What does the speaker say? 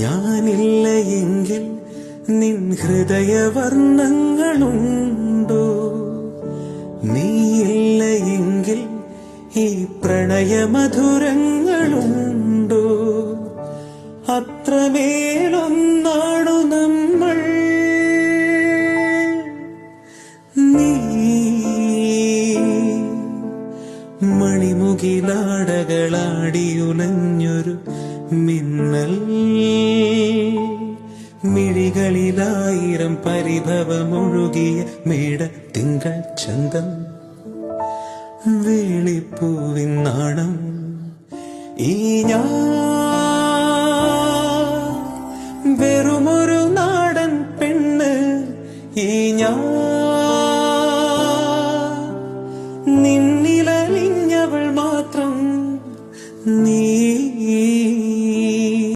ഞാനില്ല എങ്കിൽ നിൻ ഹൃദയവർണ്ണങ്ങളുണ്ടോ? നീയില്ല എങ്കിൽ ഈ പ്രണയമധുരങ്ങളുണ്ടോ? അത്രമേലൊന്നാണു നമ്മൾ. നീ മണിമുകിലാടകളാടിയുലഞ്ഞൊരു മിന്നൽ, മിഴികളിലായിരം പരിഭവമൊഴുകിയ മേട തിങ്കൾ ചന്തം, വേളിപ്പൂവിൻ നാണം ഈ ഞാൻ